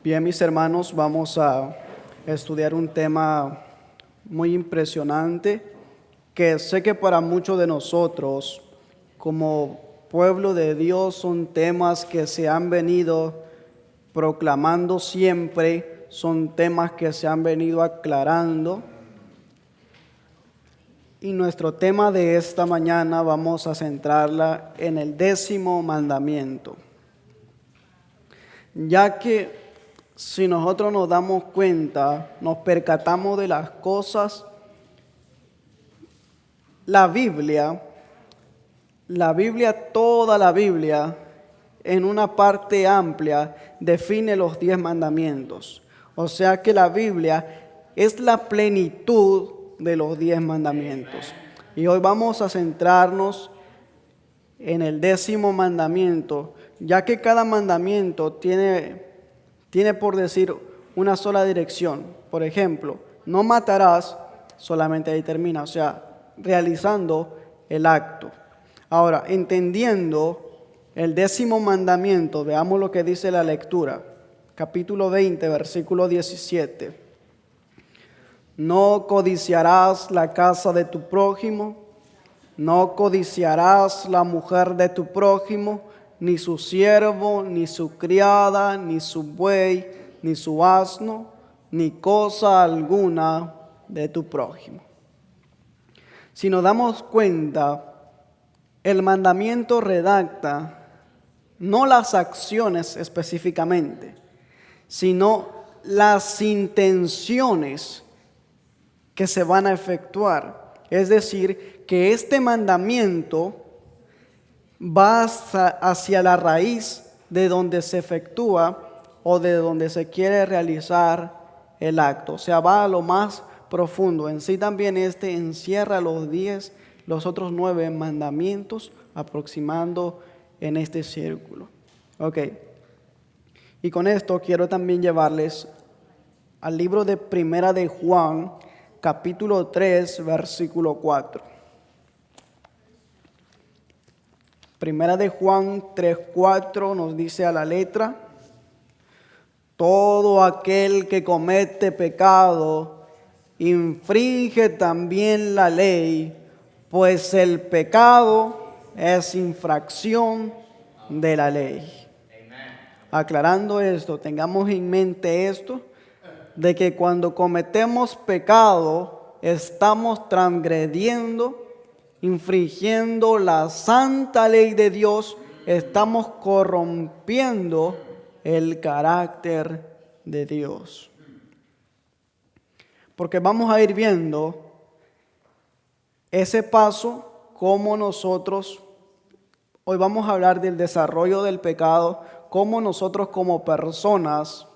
Bien, mis hermanos, vamos a estudiar un tema muy impresionante que sé que para muchos de nosotros, como pueblo de Dios, son temas que se han venido proclamando siempre, son temas que se han venido aclarando. Y nuestro tema de esta mañana vamos a centrarla en el 10º mandamiento, ya que si nosotros nos damos cuenta, nos percatamos de las cosas, la Biblia, toda la Biblia, en una parte amplia, define los 10 mandamientos. O sea que la Biblia es la plenitud de los 10 mandamientos. Y hoy vamos a centrarnos en el 10º mandamiento, ya que cada mandamiento tiene por decir una sola dirección. Por ejemplo, no matarás, solamente ahí termina, o sea, realizando el acto. Ahora, entendiendo el 10º mandamiento, veamos lo que dice la lectura. Capítulo 20, versículo 17. No codiciarás la casa de tu prójimo, no codiciarás la mujer de tu prójimo, ni su siervo, ni su criada, ni su buey, ni su asno, ni cosa alguna de tu prójimo. Si nos damos cuenta, el mandamiento redacta no las acciones específicamente, sino las intenciones que se van a efectuar. Es decir, que este mandamiento va hacia la raíz de donde se efectúa o de donde se quiere realizar el acto. O sea, va a lo más profundo. En sí también encierra los otros 9 mandamientos aproximando en este círculo. Ok. Y con esto quiero también llevarles al libro de Primera de Juan, capítulo 3, versículo 4. Primera de Juan 3:4 nos dice a la letra: todo aquel que comete pecado infringe también la ley, pues el pecado es infracción de la ley. Aclarando esto, tengamos en mente esto, de que cuando cometemos pecado estamos transgrediendo, infringiendo la santa ley de Dios, estamos corrompiendo el carácter de Dios. Porque vamos a ir viendo ese paso, cómo nosotros, hoy vamos a hablar del desarrollo del pecado, cómo nosotros como personas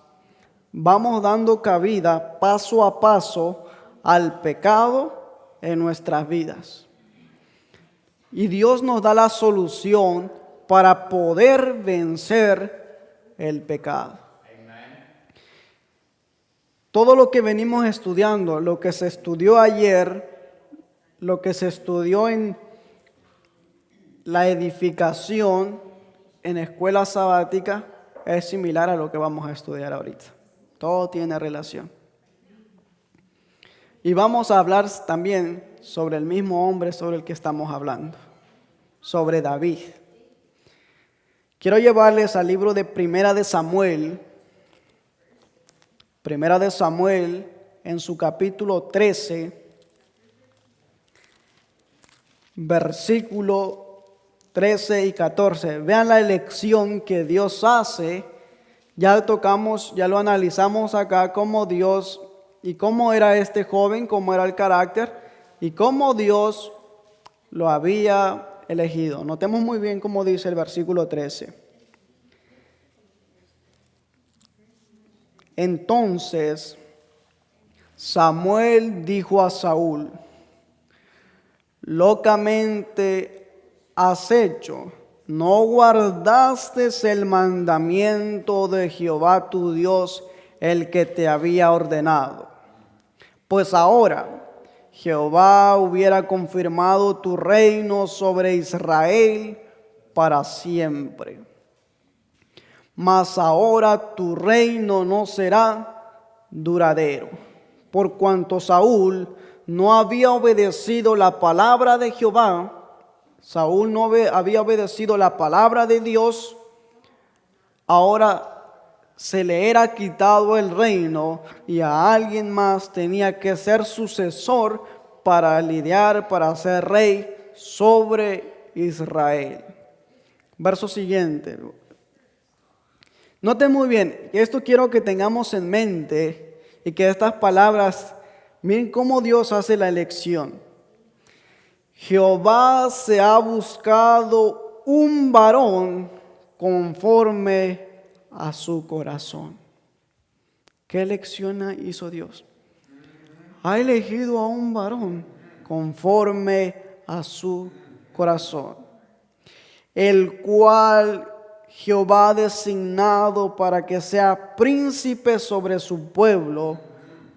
vamos dando cabida paso a paso al pecado en nuestras vidas. Y Dios nos da la solución para poder vencer el pecado. Todo lo que venimos estudiando, lo que se estudió ayer, lo que se estudió en la edificación en escuela sabática, es similar a lo que vamos a estudiar ahorita. Todo tiene relación. Y vamos a hablar también sobre el mismo hombre sobre el que estamos hablando, sobre David. Quiero llevarles al libro de Primera de Samuel en su capítulo 13, versículo 13 y 14. Vean la elección que Dios hace. Ya lo analizamos acá, cómo Dios y cómo era este joven, cómo era el carácter y cómo Dios lo había elegido. Notemos muy bien cómo dice el versículo 13. Entonces Samuel dijo a Saúl: locamente has hecho, no guardaste el mandamiento de Jehová tu Dios, el que te había ordenado. Pues ahora Jehová hubiera confirmado tu reino sobre Israel para siempre. mas ahora tu reino no será duradero. Por cuanto Saúl no había obedecido la palabra de Jehová, Saúl no había obedecido la palabra de Dios, ahora se le era quitado el reino y a alguien más tenía que ser sucesor para lidiar, para ser rey sobre Israel. Verso siguiente. Noten muy bien, esto quiero que tengamos en mente y que estas palabras, miren cómo Dios hace la elección. Jehová se ha buscado un varón conforme a su corazón. ¿Qué elección hizo Dios? Ha elegido a un varón conforme a su corazón, el cual Jehová ha designado para que sea príncipe sobre su pueblo,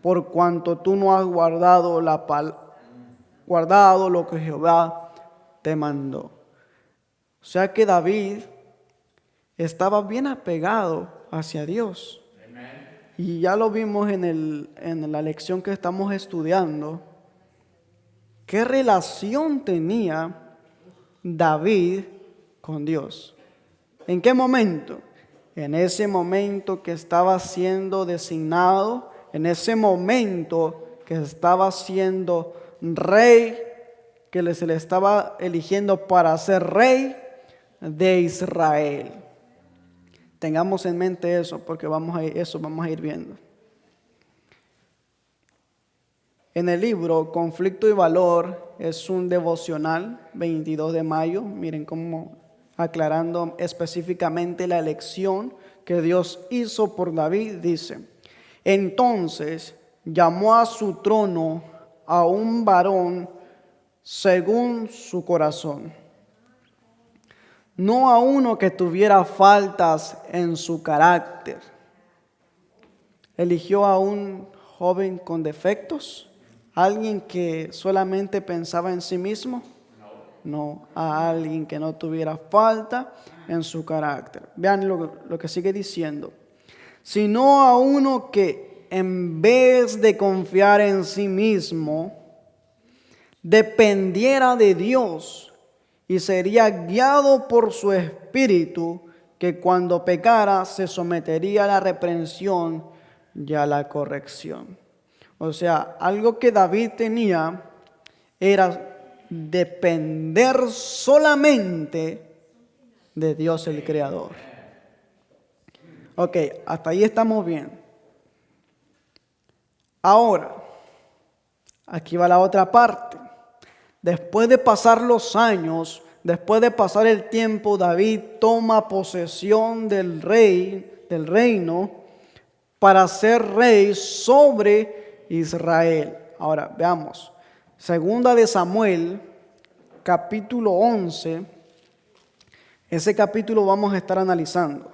por cuanto tú no has guardado lo que Jehová te mandó. O sea que David estaba bien apegado hacia Dios. Y ya lo vimos en la lección que estamos estudiando. ¿Qué relación tenía David con Dios? ¿En qué momento? En ese momento que estaba siendo designado, en ese momento que estaba siendo rey, que se le estaba eligiendo para ser rey de Israel. Tengamos en mente eso, porque vamos a ir viendo. En el libro Conflicto y Valor, es un devocional, 22 de mayo, miren cómo aclarando específicamente la elección que Dios hizo por David, dice: entonces llamó a su trono a un varón según su corazón, no a uno que tuviera faltas en su carácter. Eligió a un joven con defectos, alguien que solamente pensaba en sí mismo. No, a alguien que no tuviera falta en su carácter. Vean lo que sigue diciendo. Sino a uno que en vez de confiar en sí mismo, dependiera de Dios y sería guiado por su espíritu, que cuando pecara se sometería a la reprensión y a la corrección. O sea, algo que David tenía era depender solamente de Dios el Creador. Ok, hasta ahí estamos bien. Ahora, aquí va la otra parte. Después de pasar los años, después de pasar el tiempo, David toma posesión del reino, para ser rey sobre Israel. Ahora, veamos. Segunda de Samuel, capítulo 11. Ese capítulo vamos a estar analizando.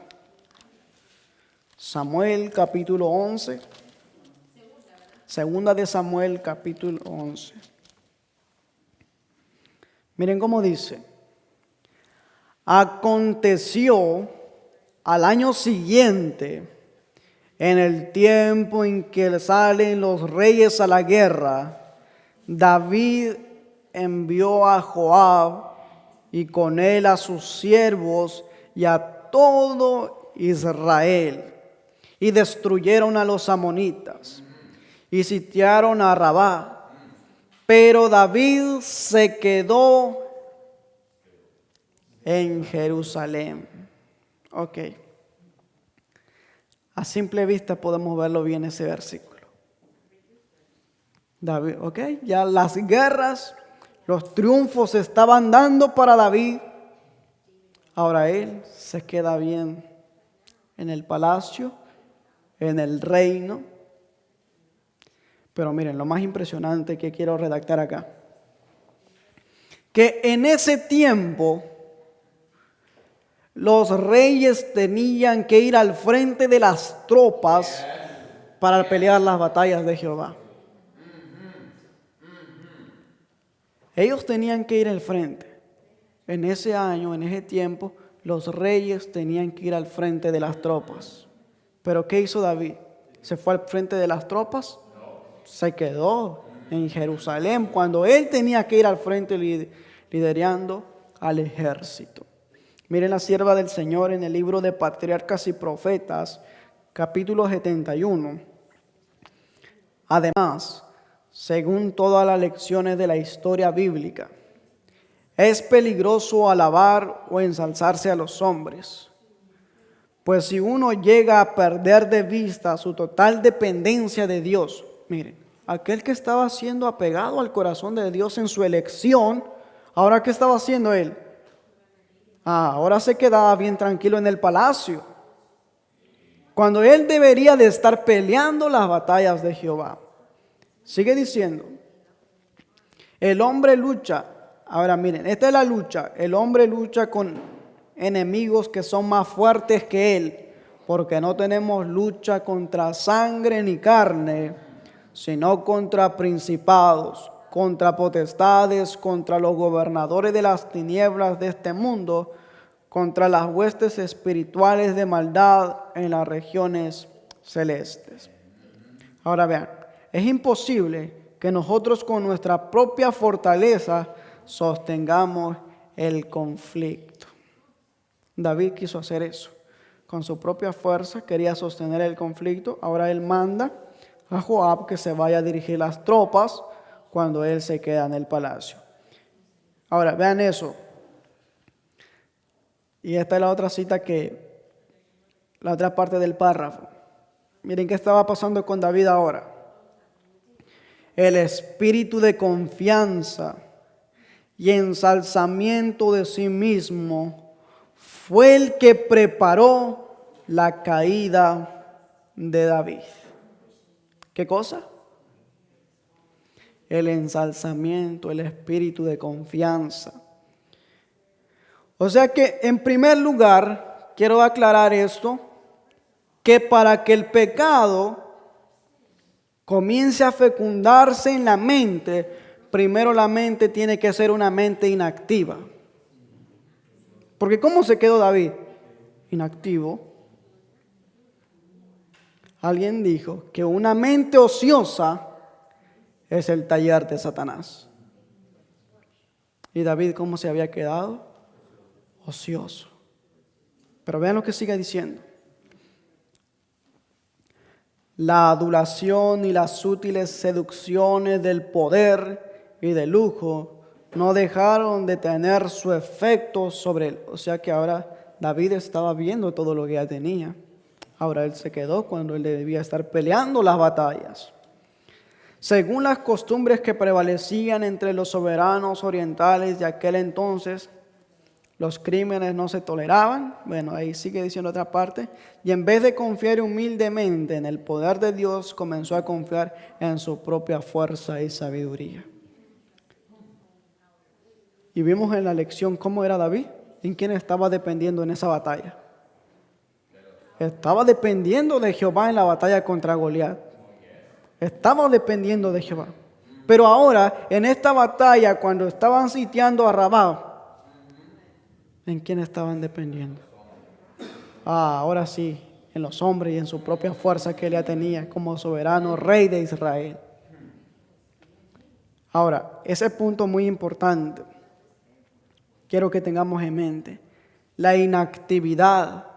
Samuel, capítulo 11. Segunda de Samuel, capítulo 11. Miren cómo dice. Aconteció al año siguiente, en el tiempo en que salen los reyes a la guerra, David envió a Joab y con él a sus siervos y a todo Israel, y destruyeron a los amonitas y sitiaron a Rabá. Pero David se quedó en Jerusalén. Ok. A simple vista podemos verlo bien ese versículo. David, ok, ya las guerras, los triunfos se estaban dando para David. Ahora él se queda bien en el palacio, en el reino. Pero miren, lo más impresionante que quiero redactar acá, que en ese tiempo los reyes tenían que ir al frente de las tropas para pelear las batallas de Jehová. Ellos tenían que ir al frente. En ese año, en ese tiempo, los reyes tenían que ir al frente de las tropas. Pero ¿qué hizo David? ¿Se fue al frente de las tropas? Se quedó en Jerusalén cuando él tenía que ir al frente liderando al ejército. Miren la sierva del Señor en el libro de Patriarcas y Profetas, capítulo 71. Además, según todas las lecciones de la historia bíblica, es peligroso alabar o ensalzarse a los hombres, pues si uno llega a perder de vista su total dependencia de Dios, miren, aquel que estaba siendo apegado al corazón de Dios en su elección, ¿ahora qué estaba haciendo él? Ahora se quedaba bien tranquilo en el palacio, cuando él debería de estar peleando las batallas de Jehová. Sigue diciendo, el hombre lucha. Ahora miren, esta es la lucha. El hombre lucha con enemigos que son más fuertes que él, porque no tenemos lucha contra sangre ni carne, sino contra principados, contra potestades, contra los gobernadores de las tinieblas de este mundo, contra las huestes espirituales de maldad en las regiones celestes. Ahora vean, es imposible que nosotros con nuestra propia fortaleza sostengamos el conflicto. David quiso hacer eso. Con su propia fuerza quería sostener el conflicto. Ahora él manda a Joab que se vaya a dirigir las tropas cuando él se queda en el palacio. Ahora vean eso. Y esta es la otra cita la otra parte del párrafo. Miren qué estaba pasando con David ahora. El espíritu de confianza y ensalzamiento de sí mismo fue el que preparó la caída de David. ¿Qué cosa? El ensalzamiento, el espíritu de confianza. O sea que en primer lugar, quiero aclarar esto, que para que el pecado comience a fecundarse en la mente, primero la mente tiene que ser una mente inactiva. Porque ¿cómo se quedó David? Inactivo. Alguien dijo que una mente ociosa es el taller de Satanás. ¿Y David cómo se había quedado? Ocioso. Pero vean lo que sigue diciendo. La adulación y las sutiles seducciones del poder y del lujo no dejaron de tener su efecto sobre él. O sea que ahora David estaba viendo todo lo que ya tenía. Ahora él se quedó cuando él debía estar peleando las batallas. Según las costumbres que prevalecían entre los soberanos orientales de aquel entonces, los crímenes no se toleraban. Bueno, ahí sigue diciendo otra parte. Y en vez de confiar humildemente en el poder de Dios, comenzó a confiar en su propia fuerza y sabiduría. Y vimos en la lección cómo era David, en quién estaba dependiendo en esa batalla. Estaba dependiendo de Jehová en la batalla contra Goliat. Estaba dependiendo de Jehová. Pero ahora, en esta batalla, cuando estaban sitiando a Rabá, ¿en quién estaban dependiendo? Ahora sí, en los hombres y en su propia fuerza que él ya tenía como soberano rey de Israel. Ahora, ese punto muy importante, quiero que tengamos en mente, la inactividad.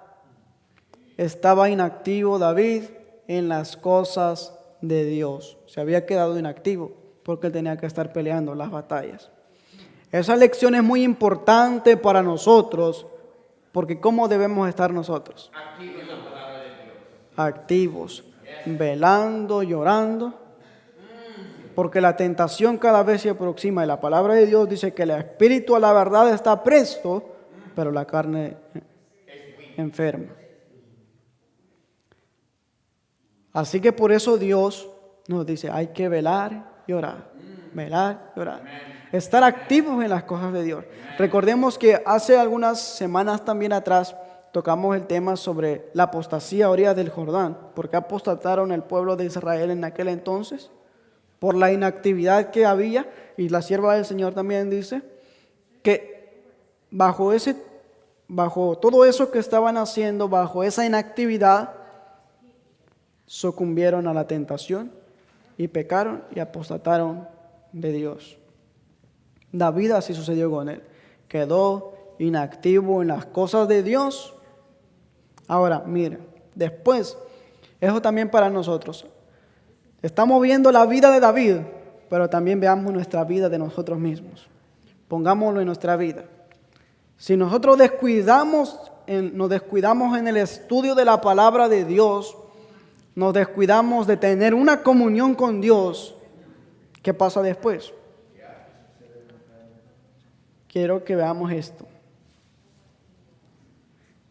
Estaba inactivo David en las cosas de Dios. Se había quedado inactivo porque él tenía que estar peleando las batallas. Esa lección es muy importante para nosotros, porque ¿cómo debemos estar nosotros? Activos en la palabra de Dios. Activos, velando, llorando, porque la tentación cada vez se aproxima y la palabra de Dios dice que el espíritu a la verdad está presto, pero la carne enferma. Así que por eso Dios nos dice, hay que velar y orar. Velar y orar. Estar activos en las cosas de Dios. Recordemos que hace algunas semanas también atrás tocamos el tema sobre la apostasía a orillas del Jordán. ¿Por qué apostataron el pueblo de Israel en aquel entonces? Por la inactividad que había. Y la sierva del Señor también dice que bajo ese bajo todo eso que estaban haciendo, bajo esa inactividad, sucumbieron a la tentación y pecaron y apostataron de Dios. David así sucedió con él. Quedó inactivo en las cosas de Dios. Ahora, mire, después, eso también para nosotros. Estamos viendo la vida de David, pero también veamos nuestra vida de nosotros mismos. Pongámoslo en nuestra vida. Si nosotros nos descuidamos en el estudio de la palabra de Dios, nos descuidamos de tener una comunión con Dios, ¿qué pasa después? Quiero que veamos esto.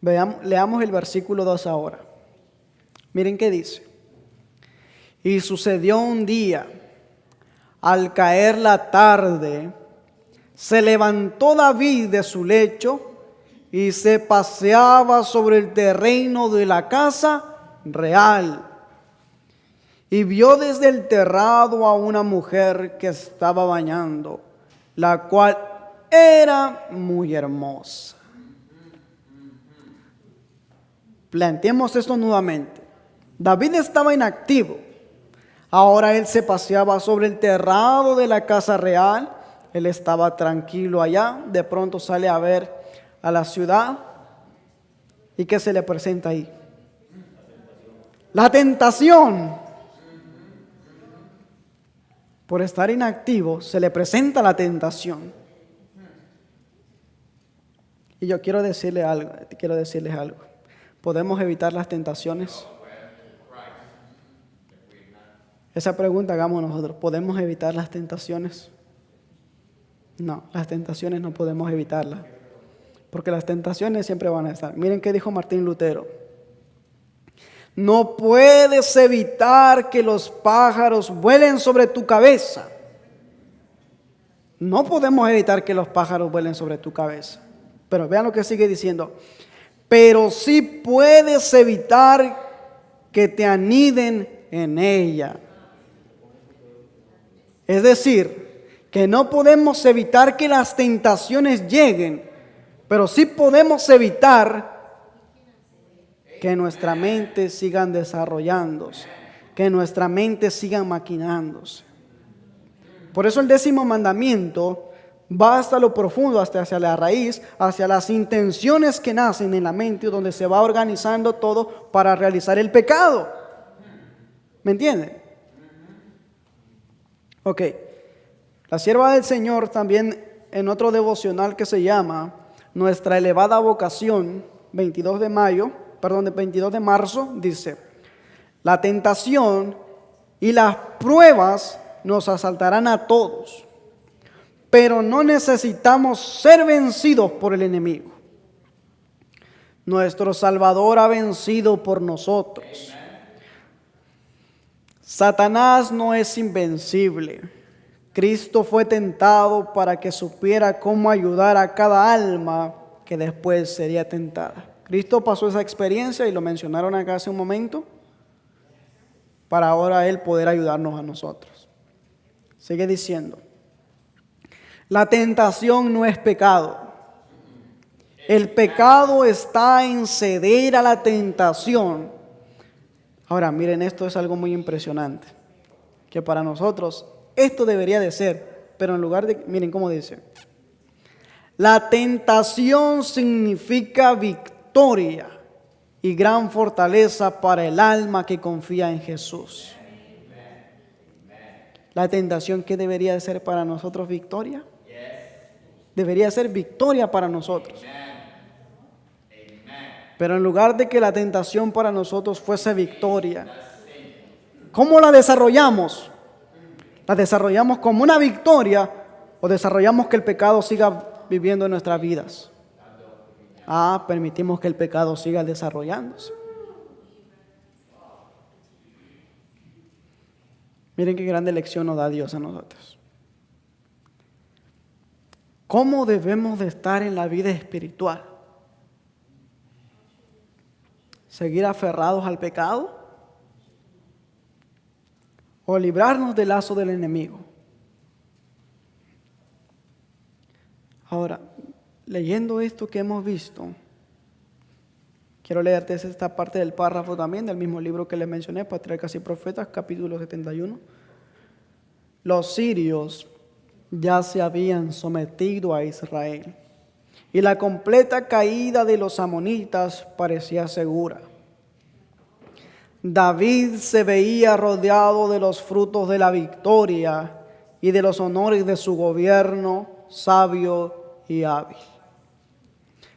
Leamos el versículo 2 ahora. Miren qué dice. Y sucedió un día, al caer la tarde, se levantó David de su lecho y se paseaba sobre el terreno de la casa real. Y vio desde el terrado a una mujer que estaba bañando, la cual era muy hermosa. Planteemos esto nuevamente. David estaba inactivo. Ahora él se paseaba sobre el terrado de la casa real. Él estaba tranquilo allá. De pronto sale a ver a la ciudad. ¿Y qué se le presenta ahí? La tentación. Por estar inactivo se le presenta la tentación. Y yo quiero decirles algo. ¿Podemos evitar las tentaciones? Esa pregunta hagamos nosotros. ¿Podemos evitar las tentaciones? No, las tentaciones no podemos evitarlas. Porque las tentaciones siempre van a estar. Miren qué dijo Martín Lutero. No puedes evitar que los pájaros vuelen sobre tu cabeza. No podemos evitar que los pájaros vuelen sobre tu cabeza. Pero vean lo que sigue diciendo. Pero sí puedes evitar que te aniden en ella. Es decir, que no podemos evitar que las tentaciones lleguen, pero sí podemos evitar que nuestra mente siga desarrollándose, que nuestra mente siga maquinándose. Por eso el 10º mandamiento va hasta lo profundo, hasta hacia la raíz, hacia las intenciones que nacen en la mente, donde se va organizando todo para realizar el pecado. ¿Me entienden? Ok. La sierva del Señor también en otro devocional que se llama Nuestra elevada vocación, 22 de marzo, dice: la tentación y las pruebas nos asaltarán a todos, pero no necesitamos ser vencidos por el enemigo. Nuestro Salvador ha vencido por nosotros. Satanás no es invencible. Cristo fue tentado para que supiera cómo ayudar a cada alma que después sería tentada. Cristo pasó esa experiencia y lo mencionaron acá hace un momento, para ahora Él poder ayudarnos a nosotros. Sigue diciendo: la tentación no es pecado. El pecado está en ceder a la tentación. Ahora, miren, esto es algo muy impresionante, que para nosotros esto debería de ser, pero en lugar de, miren cómo dice: la tentación significa victoria y gran fortaleza para el alma que confía en Jesús. La tentación, ¿qué debería de ser para nosotros? Victoria. Debería ser victoria para nosotros. Pero en lugar de que la tentación para nosotros fuese victoria, ¿cómo la desarrollamos? ¿La desarrollamos como una victoria o desarrollamos que el pecado siga viviendo en nuestras vidas? Permitimos que el pecado siga desarrollándose. Miren qué grande lección nos da Dios a nosotros. ¿Cómo debemos de estar en la vida espiritual? ¿Seguir aferrados al pecado? ¿O librarnos del lazo del enemigo? Ahora, leyendo esto que hemos visto, Quiero leerte esta parte del párrafo también del mismo libro que les mencioné, Patriarcas y Profetas, capítulo 71. Los sirios ya se habían sometido a Israel y la completa caída de los amonitas parecía segura. David se veía rodeado de los frutos de la victoria y de los honores de su gobierno sabio y hábil.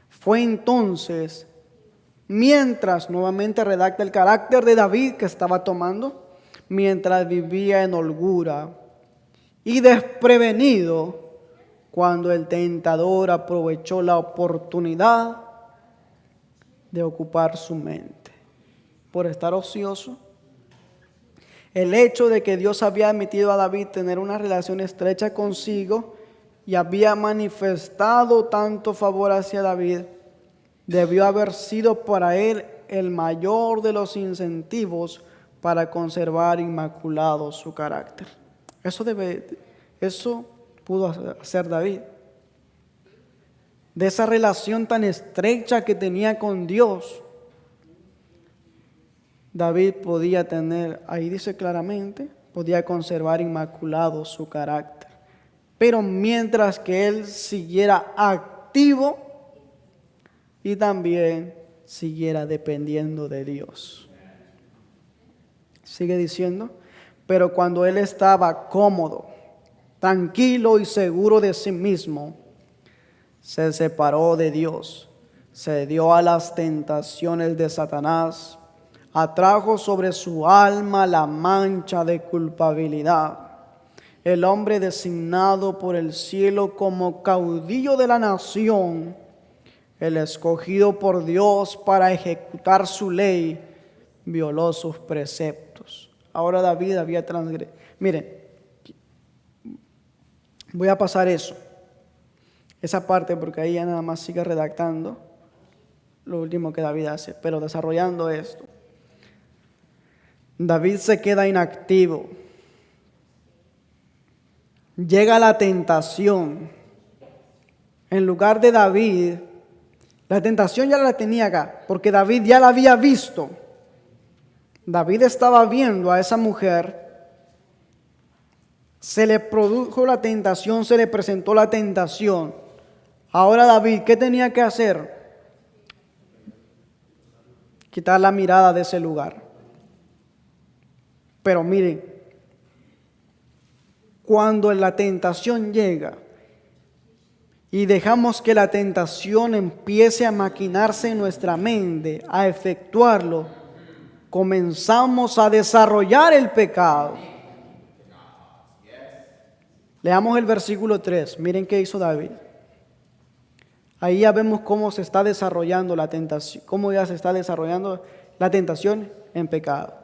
Fue entonces, mientras nuevamente redacta el carácter de David que estaba tomando, mientras vivía en holgura y desprevenido, cuando el tentador aprovechó la oportunidad de ocupar su mente. Por estar ocioso, el hecho de que Dios había admitido a David tener una relación estrecha consigo y había manifestado tanto favor hacia David, debió haber sido para él el mayor de los incentivos para conservar inmaculado su carácter. Eso pudo hacer David. De esa relación tan estrecha que tenía con Dios, David podía tener, ahí dice claramente, podía conservar inmaculado su carácter. Pero mientras que él siguiera activo y también siguiera dependiendo de Dios. Sigue diciendo, pero cuando él estaba cómodo, tranquilo y seguro de sí mismo, se separó de Dios, se dio a las tentaciones de Satanás, atrajo sobre su alma la mancha de culpabilidad. El hombre designado por el cielo como caudillo de la nación, el escogido por Dios para ejecutar su ley, violó sus preceptos. Ahora David había transgredido. Miren, voy a pasar esa parte porque ahí ya nada más sigue redactando lo último que David hace, pero desarrollando esto. David se queda inactivo. Llega la tentación. En lugar de David, la tentación ya la tenía acá, porque David ya la había visto. David estaba viendo a esa mujer. Se le produjo la tentación, se le presentó la tentación. Ahora David, ¿qué tenía que hacer? Quitar la mirada de ese lugar. Pero miren, cuando la tentación llega y dejamos que la tentación empiece a maquinarse en nuestra mente, a efectuarlo, comenzamos a desarrollar el pecado. Leamos el versículo 3. Miren qué hizo David. Ahí ya vemos cómo se está desarrollando la tentación, cómo ya se está desarrollando la tentación en pecado.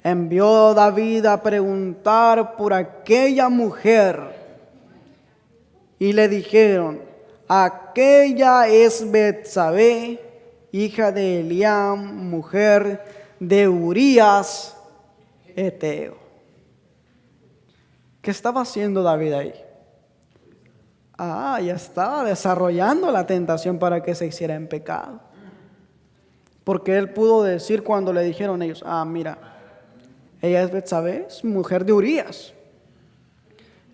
Envió David a preguntar por aquella mujer y le dijeron: aquella es Betsabé, hija de Eliam, mujer de Urías Eteo. ¿Qué estaba haciendo David ahí? Ya estaba desarrollando la tentación para que se hiciera en pecado. Porque él pudo decir cuando le dijeron ellos: mira, ella es Betsabé, es mujer de Urías.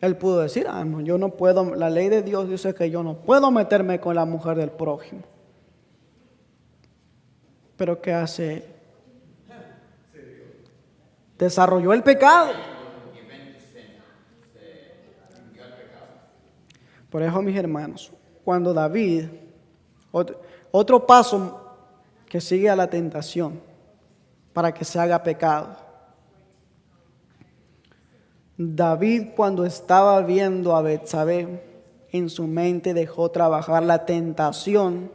Él pudo decir: no, yo no puedo, la ley de Dios dice que yo no puedo meterme con la mujer del prójimo. Pero ¿qué hace él? Desarrolló el pecado. Por eso, mis hermanos, cuando David, otro paso que sigue a la tentación para que se haga pecado. David, cuando estaba viendo a Betsabé, en su mente dejó trabajar la tentación,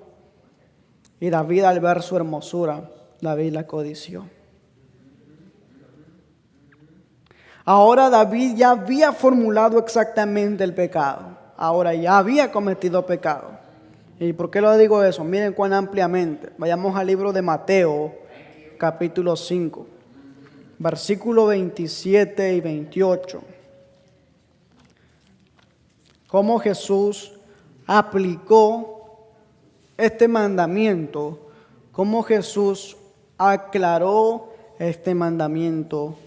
y David, al ver su hermosura, David la codició. Ahora David ya había formulado exactamente el pecado. Ahora ya había cometido pecado. ¿Y por qué lo digo eso? Miren cuán ampliamente. Vayamos al libro de Mateo, capítulo 5, versículo 27 y 28. Cómo Jesús aplicó este mandamiento cómo Jesús aclaró este mandamiento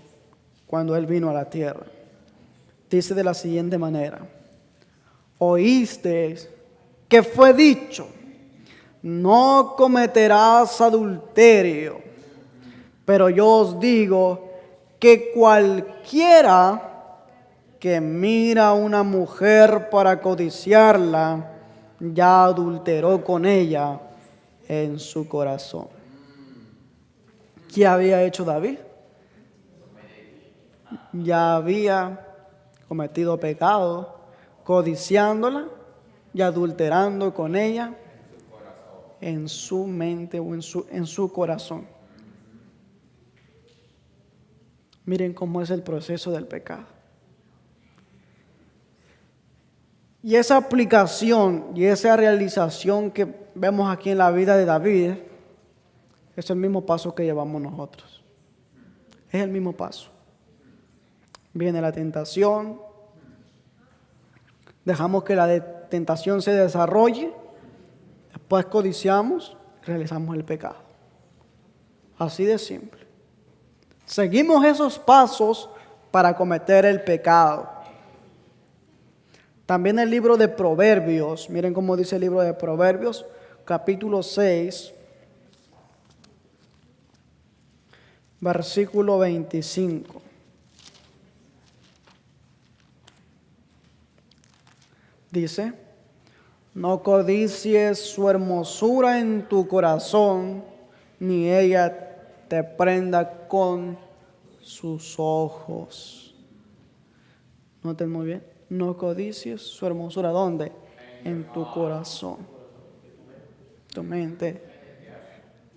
cuando Él vino a la tierra. Dice de la siguiente manera: oísteis que fue dicho, no cometerás adulterio, pero yo os digo que cualquiera que mira a una mujer para codiciarla, ya adulteró con ella en su corazón. ¿Qué había hecho David? Ya había cometido pecado, codiciándola y adulterando con ella en su mente o en su corazón. Miren cómo es el proceso del pecado. Y esa aplicación y esa realización que vemos aquí en la vida de David es el mismo paso que llevamos nosotros. Es el mismo paso. Viene la tentación, dejamos que la tentación se desarrolle, después codiciamos, realizamos el pecado. Así de simple. Seguimos esos pasos para cometer el pecado. También el libro de Proverbios, miren cómo dice el libro de Proverbios, capítulo 6, versículo 25. Dice: no codicies su hermosura en tu corazón, ni ella te prenda con sus ojos. Noten muy bien. No codicies su hermosura. ¿Dónde? En tu corazón. Tu mente.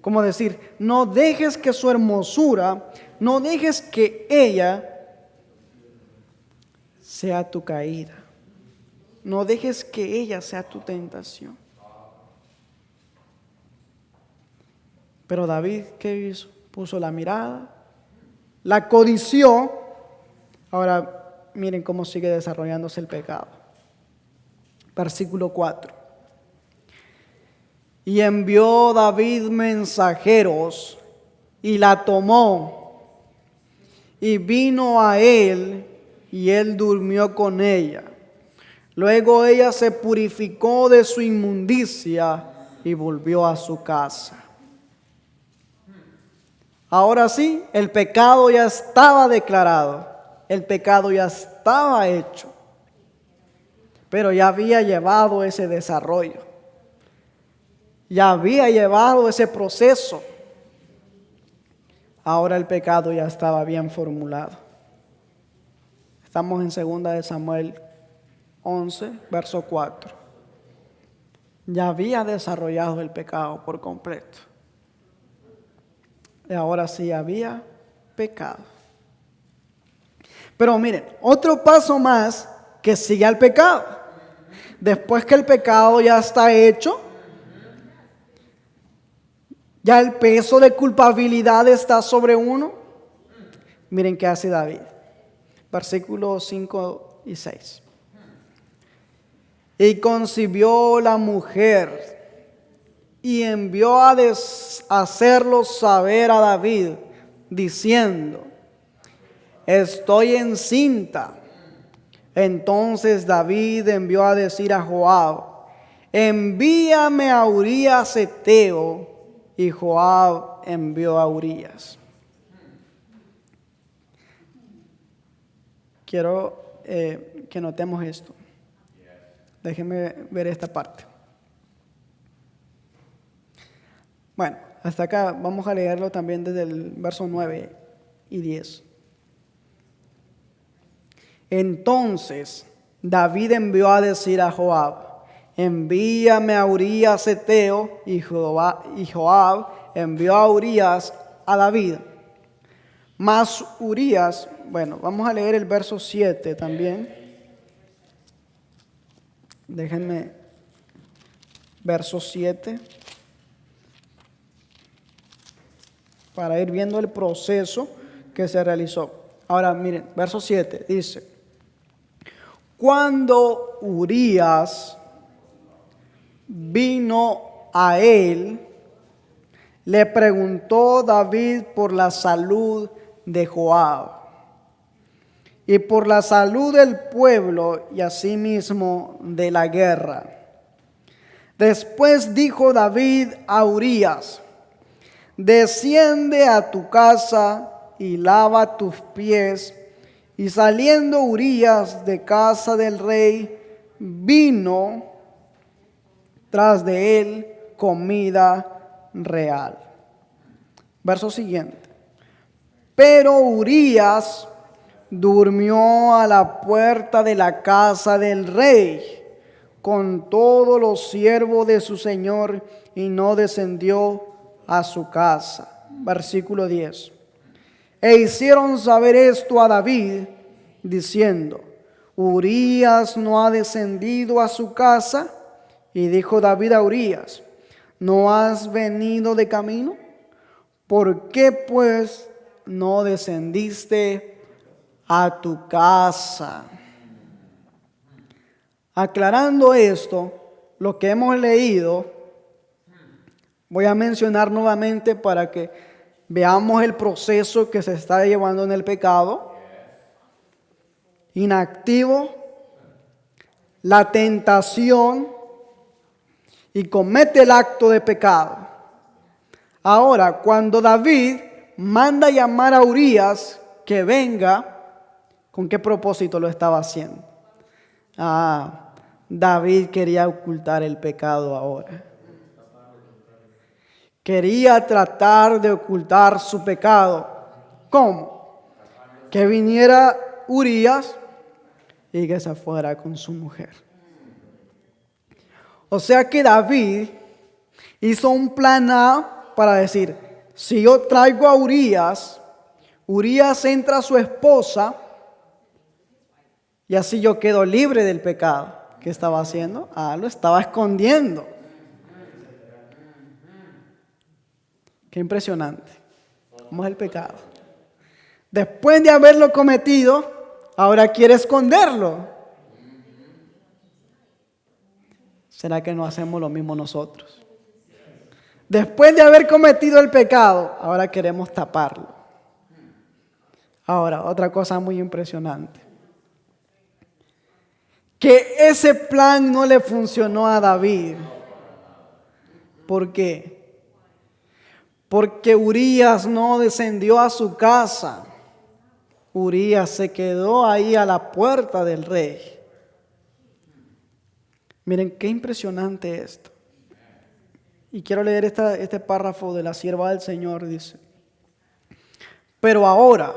¿Cómo decir? No dejes que su hermosura, no dejes que ella sea tu caída. No dejes que ella sea tu tentación. Pero David, ¿qué hizo? Puso la mirada, la codició. Ahora, miren cómo sigue desarrollándose el pecado. Versículo 4. Y envió David mensajeros y la tomó y vino a él y él durmió con ella. Luego ella se purificó de su inmundicia y volvió a su casa. Ahora sí, el pecado ya estaba declarado. El pecado ya estaba hecho, pero ya había llevado ese desarrollo, ya había llevado ese proceso. Ahora el pecado ya estaba bien formulado. Estamos en 2 de Samuel 11, verso 4. Ya había desarrollado el pecado por completo. Y ahora sí había pecado. Pero miren, otro paso más que sigue al pecado. Después que el pecado ya está hecho, ya el peso de culpabilidad está sobre uno. Miren qué hace David. Versículos 5 y 6. Y concibió la mujer y envió a hacerlo saber a David, diciendo: estoy encinta. Entonces David envió a decir a Joab: envíame a Urías Heteo. Y Joab envió a Urías. Quiero que notemos esto. Déjenme ver esta parte. Bueno, hasta acá vamos a leerlo también desde el verso 9 y 10. Entonces David envió a decir a Joab: envíame a Urías Heteo. Y Joab envió a Urías a David. Mas Urías, bueno, vamos a leer el verso 7 también. Déjenme, verso 7, para ir viendo el proceso que se realizó. Ahora miren, verso 7 dice: cuando Urías vino a él, Le preguntó David por la salud de Joab y por la salud del pueblo y asimismo de la guerra. Después dijo David a Urías: desciende a tu casa y lava tus pies. Y saliendo Urías de casa del rey, vino tras de él comida real. Verso siguiente. Pero Urías durmió a la puerta de la casa del rey con todos los siervos de su señor y no descendió a su casa. Versículo 10. E hicieron saber esto a David, diciendo: Urías no ha descendido a su casa. Y dijo David a Urías: ¿no has venido de camino? ¿Por qué pues no descendiste a tu casa? Aclarando esto, lo que hemos leído, voy a mencionar nuevamente para que veamos el proceso que se está llevando en el pecado. Inactivo, la tentación y comete el acto de pecado. Ahora, cuando David manda llamar a Urías que venga, ¿con qué propósito lo estaba haciendo? David quería ocultar el pecado ahora. Quería tratar de ocultar su pecado. ¿Cómo? Que viniera Urías y que se fuera con su mujer. O sea que David hizo un plan A para decir: si yo traigo a Urías, Urías entra a su esposa y así yo quedo libre del pecado. ¿Qué estaba haciendo? Lo estaba escondiendo. Qué impresionante. ¿Cómo es el pecado? Después de haberlo cometido, ahora quiere esconderlo. ¿Será que no hacemos lo mismo nosotros? Después de haber cometido el pecado, ahora queremos taparlo. Ahora, otra cosa muy impresionante. Que ese plan no le funcionó a David. ¿Por qué? Porque Urías no descendió a su casa. Urías se quedó ahí a la puerta del rey. Miren qué impresionante esto. Y quiero leer este párrafo de la sierva del Señor. Dice: pero ahora,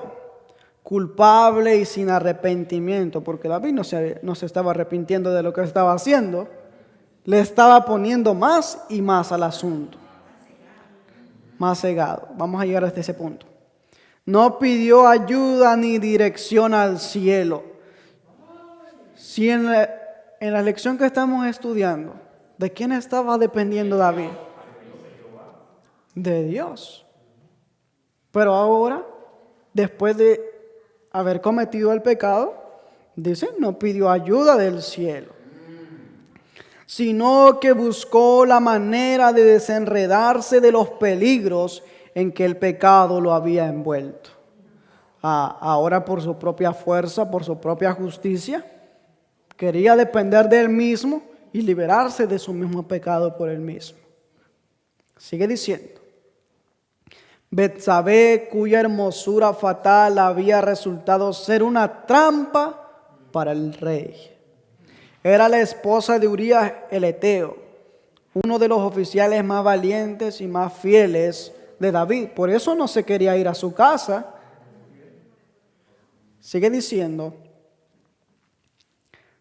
culpable y sin arrepentimiento, porque David no se estaba arrepintiendo de lo que estaba haciendo, le estaba poniendo más y más al asunto. Más cegado. Vamos a llegar hasta ese punto. No pidió ayuda ni dirección al cielo. Si en la lección que estamos estudiando, ¿de quién estaba dependiendo David? De Dios. Pero ahora, después de haber cometido el pecado, dice, no pidió ayuda del cielo, sino que buscó la manera de desenredarse de los peligros en que el pecado lo había envuelto. Ahora por su propia fuerza, por su propia justicia, quería depender de él mismo y liberarse de su mismo pecado por él mismo. Sigue diciendo: Betsabé, cuya hermosura fatal había resultado ser una trampa para el rey. Era la esposa de Urías el Eteo, uno de los oficiales más valientes y más fieles de David. Por eso no se quería ir a su casa. Sigue diciendo: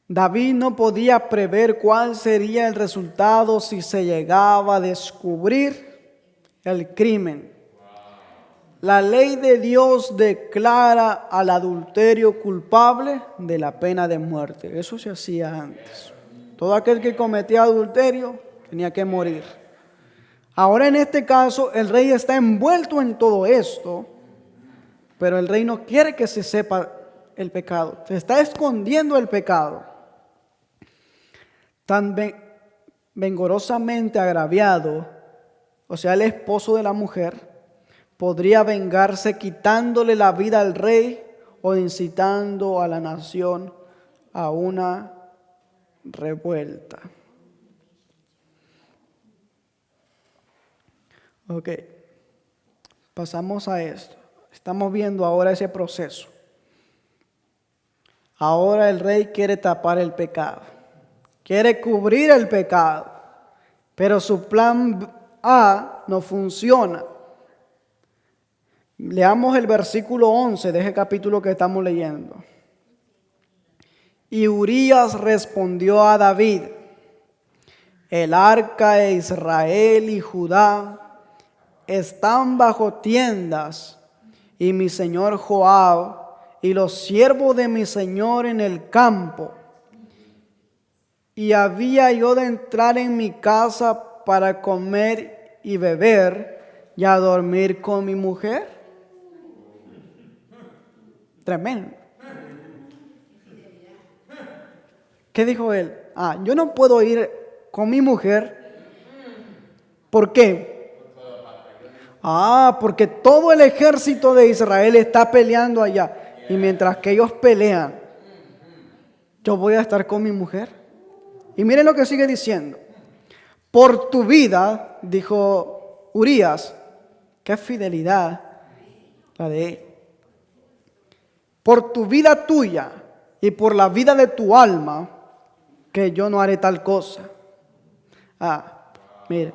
David no podía prever cuál sería el resultado si se llegaba a descubrir el crimen. La ley de Dios declara al adulterio culpable de la pena de muerte. Eso se hacía antes. Todo aquel que cometía adulterio tenía que morir. Ahora en este caso el rey está envuelto en todo esto, pero el rey no quiere que se sepa el pecado. Se está escondiendo el pecado. Tan vengorosamente agraviado, o sea, el esposo de la mujer, podría vengarse quitándole la vida al rey o incitando a la nación a una revuelta. Ok, pasamos a esto. Estamos viendo ahora ese proceso. Ahora el rey quiere tapar el pecado, quiere cubrir el pecado, pero su plan A no funciona. Leamos el versículo 11 de ese capítulo que estamos leyendo. Y Urías respondió a David: el arca de Israel y Judá están bajo tiendas, y mi señor Joab y los siervos de mi señor en el campo. Y había yo de entrar en mi casa para comer y beber y a dormir con mi mujer. Tremendo. ¿Qué dijo él? Yo no puedo ir con mi mujer. ¿Por qué? Porque todo el ejército de Israel está peleando allá. Y mientras que ellos pelean, yo voy a estar con mi mujer. Y miren lo que sigue diciendo. Por tu vida, dijo Urías, qué fidelidad la de él. Por tu vida tuya y por la vida de tu alma, que yo no haré tal cosa. Miren,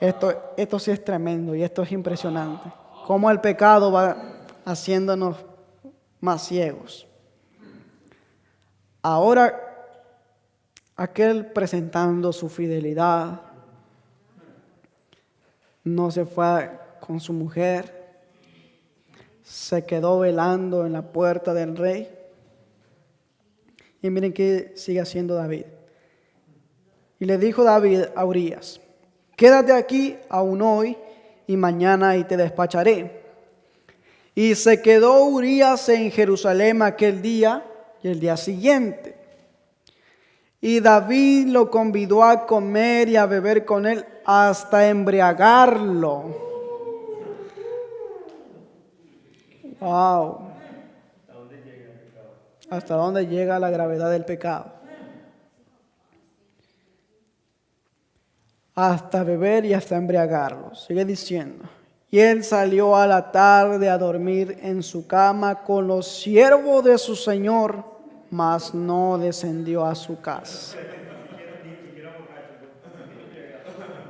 esto sí es tremendo y esto es impresionante. Cómo el pecado va haciéndonos más ciegos. Ahora, aquel presentando su fidelidad, no se fue con su mujer, se quedó velando en la puerta del rey. Y miren qué sigue haciendo David. Y le dijo David a Urías: quédate aquí aún hoy y mañana y te despacharé. Y se quedó Urías en Jerusalén aquel día y el día siguiente. Y David lo convidó a comer y a beber con él hasta embriagarlo. Wow. ¿Hasta dónde llega la gravedad del pecado? Hasta beber y hasta embriagarlo. Sigue diciendo. Y él salió a la tarde a dormir en su cama con los siervos de su señor, mas no descendió a su casa.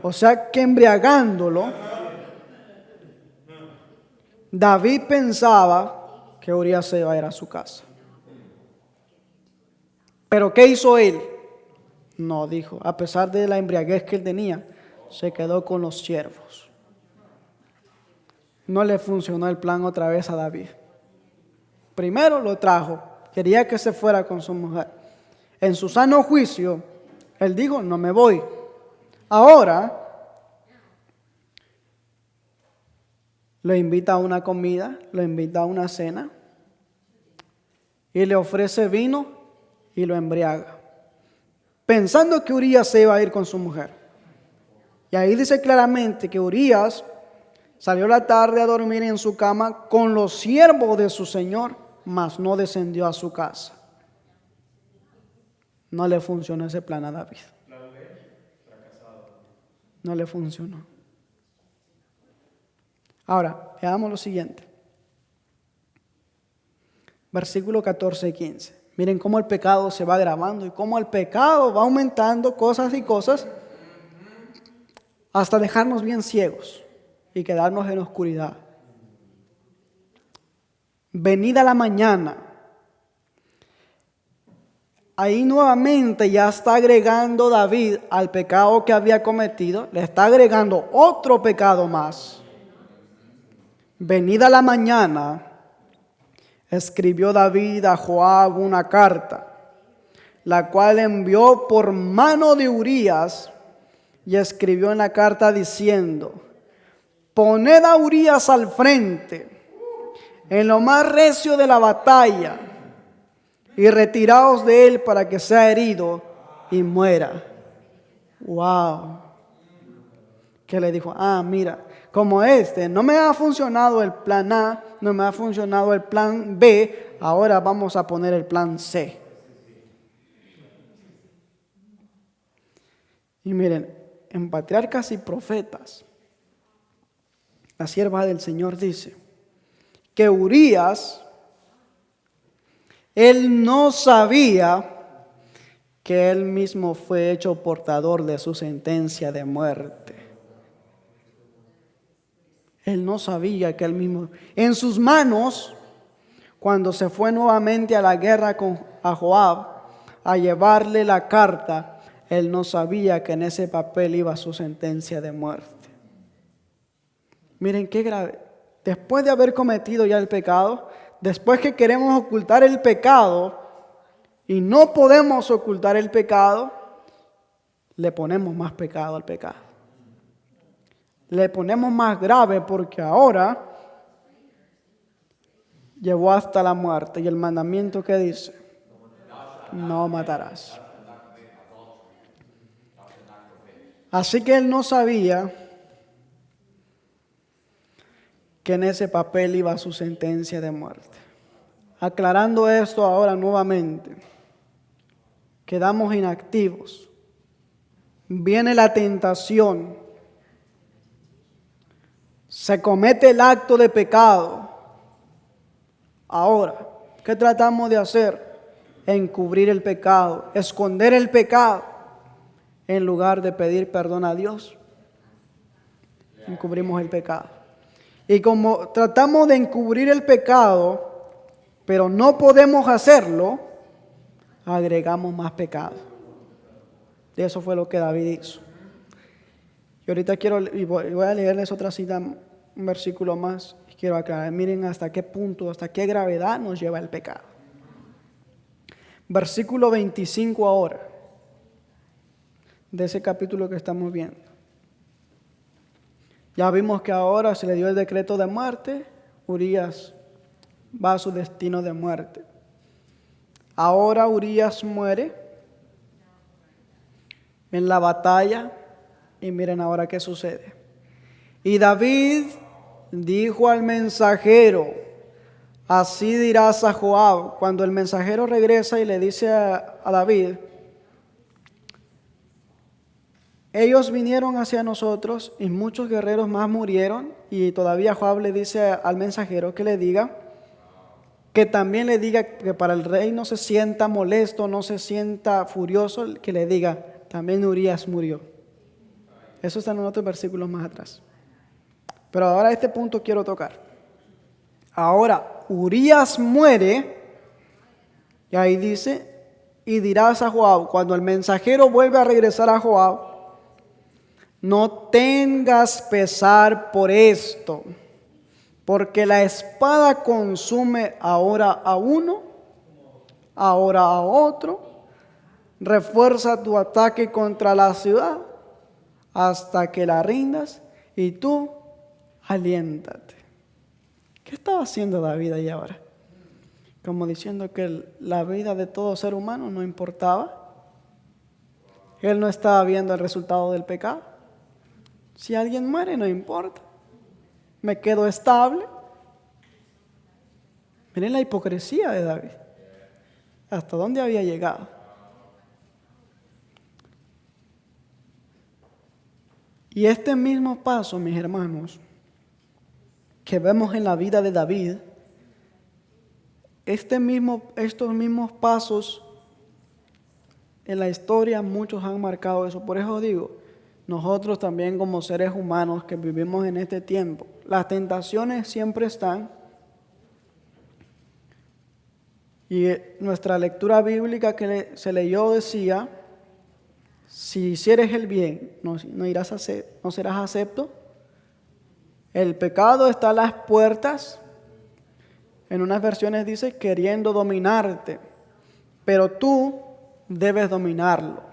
O sea que embriagándolo, David pensaba que Urías se iba a ir a su casa. Pero ¿qué hizo él? No, dijo, a pesar de la embriaguez que él tenía, se quedó con los siervos. No le funcionó el plan otra vez a David. Primero lo trajo, quería que se fuera con su mujer. En su sano juicio, él dijo, no me voy. Ahora, lo invita a una comida, lo invita a una cena y le ofrece vino y lo embriaga, pensando que Urías se iba a ir con su mujer. Y ahí dice claramente que Urías salió la tarde a dormir en su cama con los siervos de su señor, mas no descendió a su casa. No le funcionó ese plan a David. No le funcionó. Ahora, veamos lo siguiente. Versículo 14 y 15. Miren cómo el pecado se va agravando y cómo el pecado va aumentando cosas y cosas hasta dejarnos bien ciegos y quedarnos en oscuridad. Venida la mañana, ahí nuevamente ya está agregando David al pecado que había cometido, le está agregando otro pecado más. Venida la mañana, escribió David a Joab una carta, la cual envió por mano de Urías, y escribió en la carta diciendo: poned a Urías al frente, en lo más recio de la batalla, y retiraos de él para que sea herido y muera. Wow. que le dijo, mira, como no me ha funcionado el plan A, no me ha funcionado el plan B, ahora vamos a poner el plan C. Y miren, en Patriarcas y Profetas, la sierva del Señor dice que Urías, él no sabía que él mismo fue hecho portador de su sentencia de muerte. Él no sabía que él mismo, en sus manos, cuando se fue nuevamente a la guerra a Joab, a llevarle la carta, él no sabía que en ese papel iba su sentencia de muerte. Miren qué grave. Después de haber cometido ya el pecado, después que queremos ocultar el pecado y no podemos ocultar el pecado, le ponemos más pecado al pecado. Le ponemos más grave porque ahora llevó hasta la muerte. Y el mandamiento que dice, no matarás. Así que él no sabía que en ese papel iba su sentencia de muerte. Aclarando esto ahora nuevamente, quedamos inactivos. Viene la tentación. Se comete el acto de pecado. Ahora, ¿qué tratamos de hacer? Encubrir el pecado, esconder el pecado, en lugar de pedir perdón a Dios. Encubrimos el pecado. Y como tratamos de encubrir el pecado, pero no podemos hacerlo, agregamos más pecado. Y eso fue lo que David hizo. Y ahorita voy a leerles otra cita, un versículo más. Y quiero aclarar, miren hasta qué punto, hasta qué gravedad nos lleva el pecado. Versículo 25 ahora, de ese capítulo que estamos viendo. Ya vimos que ahora se le dio el decreto de muerte, Urías va a su destino de muerte. Ahora Urías muere en la batalla y miren ahora qué sucede. Y David dijo al mensajero, así dirás a Joab. Cuando el mensajero regresa y le dice a David, ellos vinieron hacia nosotros y muchos guerreros más murieron, y todavía Joab le dice al mensajero que le diga, que también le diga que para el rey no se sienta molesto, no se sienta furioso, que le diga, también Urías murió. Eso está en otros versículos más atrás. Pero ahora este punto quiero tocar. Ahora Urías muere, y ahí dice, y dirás a Joab, cuando el mensajero vuelve a regresar a Joab, no tengas pesar por esto, porque la espada consume ahora a uno, ahora a otro. Refuerza tu ataque contra la ciudad hasta que la rindas, y tú aliéntate. ¿Qué estaba haciendo David ahí ahora? Como diciendo que la vida de todo ser humano no importaba. Él no estaba viendo el resultado del pecado. Si alguien muere, no importa. Me quedo estable. Miren la hipocresía de David. ¿Hasta dónde había llegado? Y este mismo paso, mis hermanos, que vemos en la vida de David, estos mismos pasos en la historia, muchos han marcado eso. Por eso digo, nosotros también como seres humanos que vivimos en este tiempo, las tentaciones siempre están. Y nuestra lectura bíblica que se leyó decía, si hicieres el bien, no serás acepto. El pecado está a las puertas. En unas versiones dice queriendo dominarte, pero tú debes dominarlo.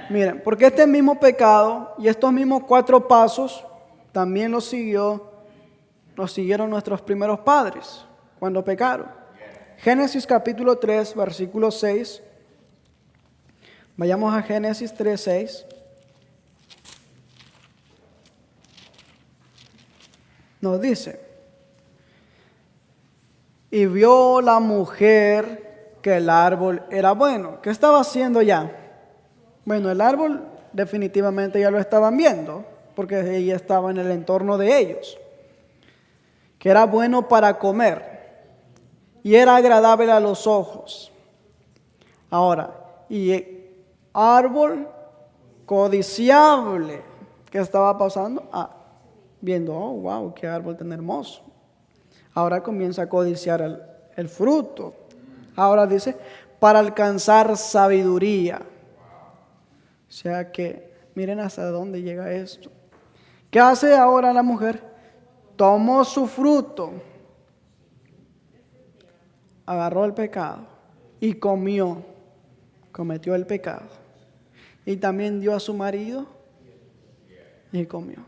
Miren, porque este mismo pecado y estos mismos 4 pasos también los siguieron nuestros primeros padres cuando pecaron. Génesis capítulo 3, versículo 6. Vayamos a Génesis 3, 6. Nos dice, y vio la mujer que el árbol era bueno. ¿Qué estaba haciendo ya? Bueno, el árbol definitivamente ya lo estaban viendo, porque ella estaba en el entorno de ellos, que era bueno para comer y era agradable a los ojos. Ahora, y árbol codiciable. ¿Qué estaba pasando? Viendo, oh, wow, qué árbol tan hermoso. Ahora comienza a codiciar el fruto. Ahora dice, para alcanzar sabiduría. O sea que, miren hasta dónde llega esto. ¿Qué hace ahora la mujer? Tomó su fruto, agarró el pecado y cometió el pecado. Y también dio a su marido y comió.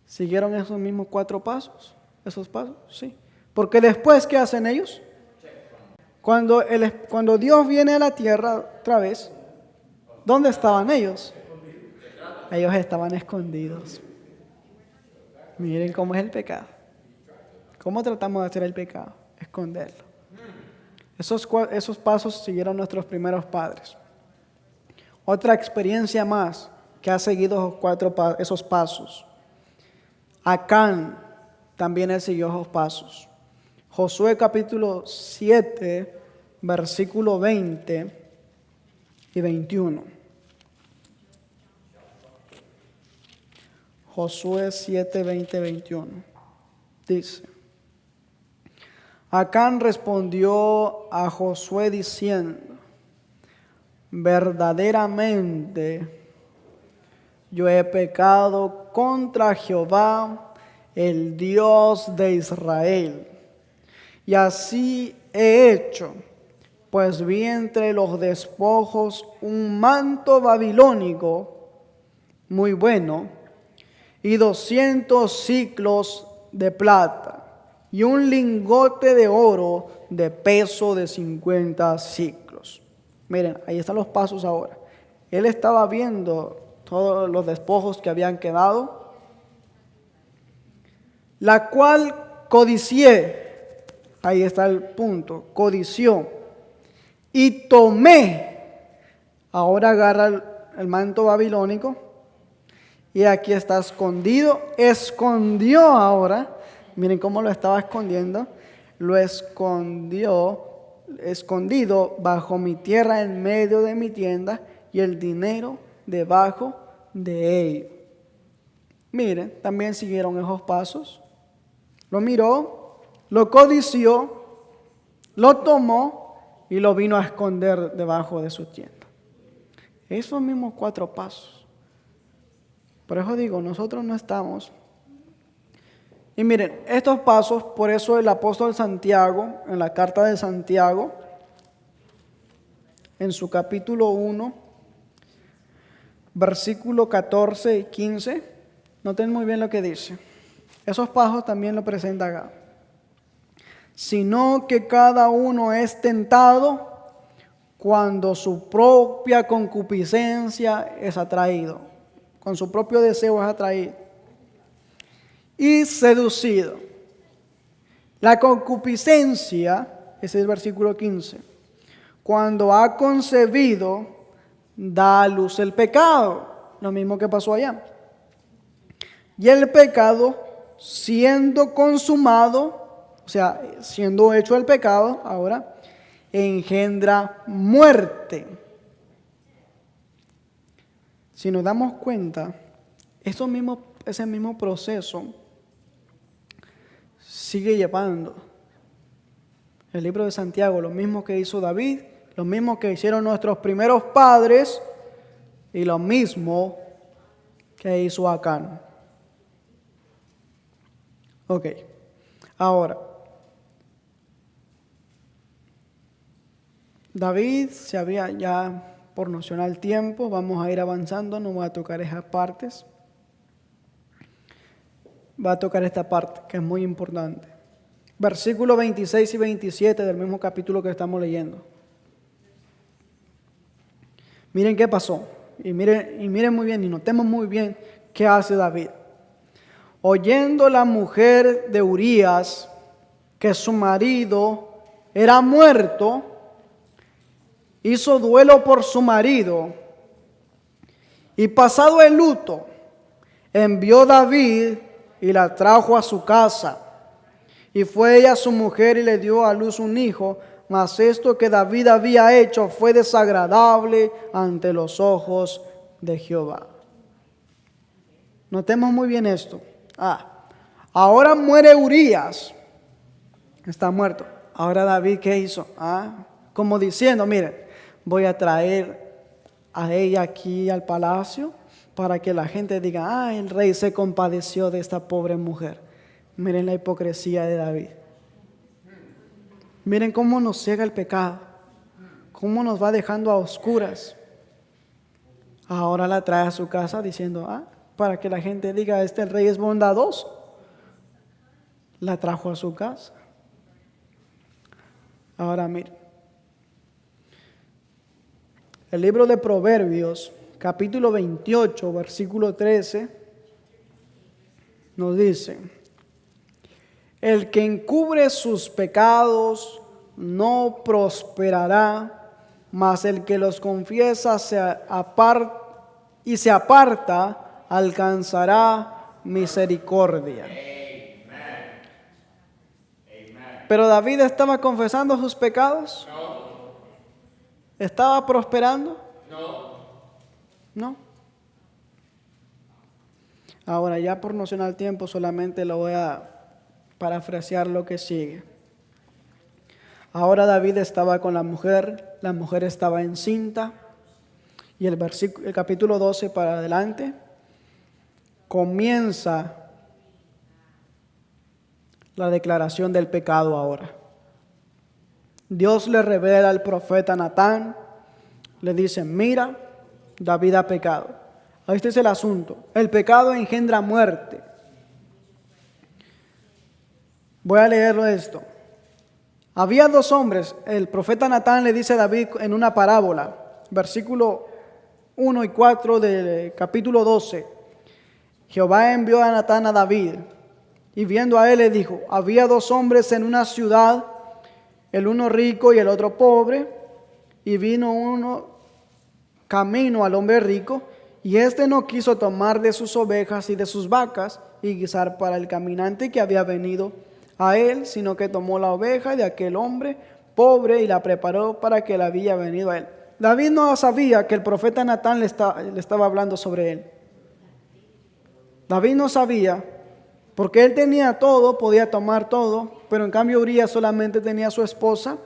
¿Siguieron esos mismos 4 pasos? ¿Esos pasos? Sí. Porque después, ¿qué hacen ellos? Cuando Dios viene a la tierra otra vez, ¿dónde estaban ellos? Ellos estaban escondidos. Miren cómo es el pecado. ¿Cómo tratamos de hacer el pecado? Esconderlo. Esos pasos siguieron nuestros primeros padres. Otra experiencia más que ha seguido esos pasos. Acán también él siguió esos pasos. Josué capítulo 7, versículo 20 y 21. Josué 7, 20, 21. Dice, Acán respondió a Josué diciendo, verdaderamente yo he pecado contra Jehová, el Dios de Israel. Y así he hecho, pues vi entre los despojos un manto babilónico muy bueno y 200 siclos de plata y un lingote de oro de peso de 50 siclos. Miren, ahí están los pasos ahora. Él estaba viendo todos los despojos que habían quedado, la cual codicié. Ahí está el punto, codició. Y tomé, ahora agarra el manto babilónico, y aquí está escondido, escondió ahora, miren cómo lo estaba escondiendo, lo escondido bajo mi tierra en medio de mi tienda, y el dinero debajo de ello. Miren, también siguieron esos pasos, lo miró, lo codició, lo tomó y lo vino a esconder debajo de su tienda. Esos mismos 4 pasos. Por eso digo, nosotros no estamos. Y miren, estos pasos, por eso el apóstol Santiago, en la carta de Santiago, en su capítulo 1, versículo 14 y 15, noten muy bien lo que dice. Esos pasos también lo presenta acá. Sino que cada uno es tentado cuando su propia concupiscencia es atraído, con su propio deseo es atraído y seducido. La concupiscencia, ese es el versículo 15, cuando ha concebido, da a luz el pecado, lo mismo que pasó allá. Y el pecado, siendo consumado, o sea, siendo hecho el pecado, ahora engendra muerte. Si nos damos cuenta, ese mismo proceso sigue llevando el libro de Santiago, lo mismo que hizo David, lo mismo que hicieron nuestros primeros padres y lo mismo que hizo Acán. Ok, ahora, David se había ya, por nocionar el tiempo, vamos a ir avanzando, no voy a tocar esas partes. Va a tocar esta parte que es muy importante. Versículos 26 y 27 del mismo capítulo que estamos leyendo. Miren qué pasó. Y miren muy bien y notemos muy bien qué hace David. oyendo la mujer de Urías que su marido era muerto, hizo duelo por su marido y pasado el luto, envió David y la trajo a su casa. Y fue ella su mujer y le dio a luz un hijo, mas esto que David había hecho fue desagradable ante los ojos de Jehová. Notemos muy bien esto. Ahora muere Urías, está muerto. Ahora David, ¿qué hizo? Como diciendo, miren, voy a traer a ella aquí al palacio para que la gente diga, el rey se compadeció de esta pobre mujer. Miren la hipocresía de David. Miren cómo nos ciega el pecado, cómo nos va dejando a oscuras. Ahora la trae a su casa diciendo, para que la gente diga, el rey es bondadoso. La trajo a su casa. Ahora miren, el libro de Proverbios, capítulo 28, versículo 13, nos dice: el que encubre sus pecados no prosperará, mas el que los confiesa y se aparta alcanzará misericordia. Pero David estaba confesando sus pecados. No. ¿Estaba prosperando? No. Ahora, ya por no llenar el tiempo, solamente lo voy a parafrasear lo que sigue. Ahora David estaba con la mujer estaba encinta, y el capítulo 12 para adelante comienza la declaración del pecado ahora. Dios le revela al profeta Natán, le dice, mira, David ha pecado. Este es el asunto. El pecado engendra muerte. Voy a leerlo esto. Había dos hombres, el profeta Natán le dice a David en una parábola, versículo 1 y 4 del capítulo 12. Jehová envió a Natán a David, y viendo a él le dijo, había dos hombres en una ciudad, el uno rico y el otro pobre, y vino uno camino al hombre rico, y éste no quiso tomar de sus ovejas y de sus vacas y guisar para el caminante que había venido a él, sino que tomó la oveja de aquel hombre pobre y la preparó para que él había venido a él. David no sabía que el profeta Natán le estaba hablando sobre él. David no sabía, porque él tenía todo, podía tomar todo, pero en cambio Urías solamente tenía a su esposa,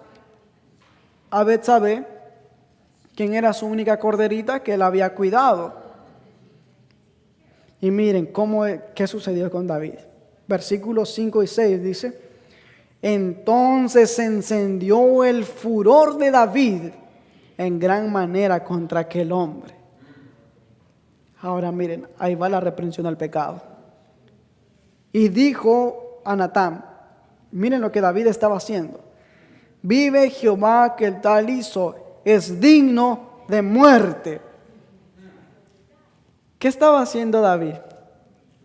a Betsabé, quien era su única corderita que él había cuidado. Y miren qué sucedió con David. Versículos 5 y 6 dice, entonces se encendió el furor de David en gran manera contra aquel hombre. Ahora miren, ahí va la reprensión al pecado. Y dijo a Natán, miren lo que David estaba haciendo. Vive Jehová que el tal hizo, es digno de muerte. ¿Qué estaba haciendo David?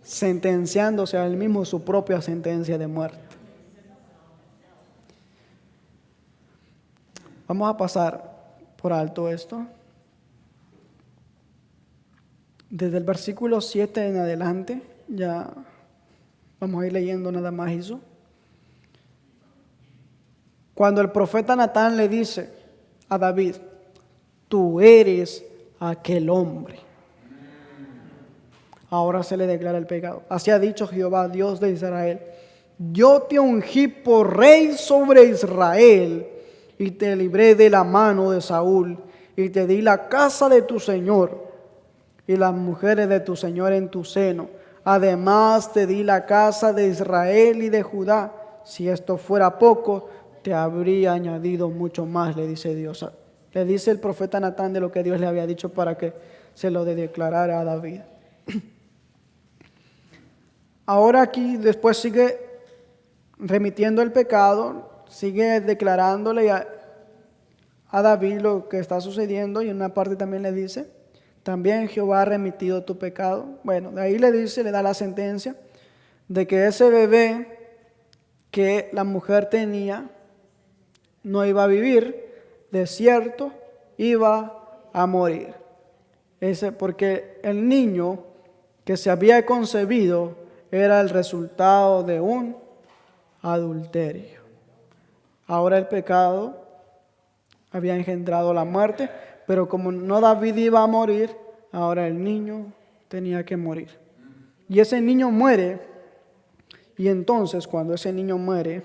Sentenciándose a él mismo su propia sentencia de muerte. Vamos a pasar por alto esto. Desde el versículo 7 en adelante, ya vamos a ir leyendo nada más eso. Cuando el profeta Natán le dice a David, tú eres aquel hombre. Ahora se le declara el pecado. Así ha dicho Jehová, Dios de Israel, yo te ungí por rey sobre Israel y te libré de la mano de Saúl y te di la casa de tu Señor y las mujeres de tu Señor en tu seno. Además te di la casa de Israel y de Judá. Si esto fuera poco, te habría añadido mucho más, le dice Dios. Le dice el profeta Natán de lo que Dios le había dicho para que se lo declarara a David. Ahora aquí después sigue remitiendo el pecado, sigue declarándole a David lo que está sucediendo, y en una parte también le dice, también Jehová ha remitido tu pecado. Bueno, de ahí le dice, le da la sentencia. de que ese bebé que la mujer tenía no iba a vivir, de cierto, iba a morir. Porque el niño que se había concebido era el resultado de un adulterio. Ahora el pecado había engendrado la muerte, pero como no David iba a morir, ahora el niño tenía que morir. Y ese niño muere, y entonces cuando ese niño muere,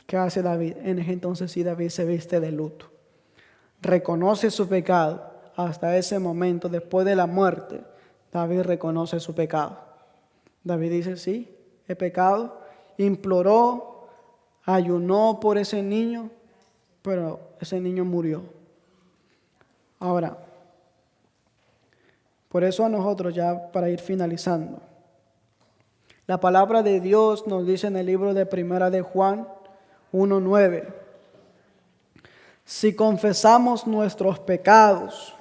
¿qué hace David? En ese entonces sí, David se viste de luto. Reconoce su pecado. Hasta ese momento, después de la muerte, David reconoce su pecado. David dice, sí, he pecado. Imploró, ayunó por ese niño, pero ese niño murió. Ahora, por eso a nosotros, ya para ir finalizando, la palabra de Dios nos dice en el libro de Primera de Juan 1:9, si confesamos nuestros pecados,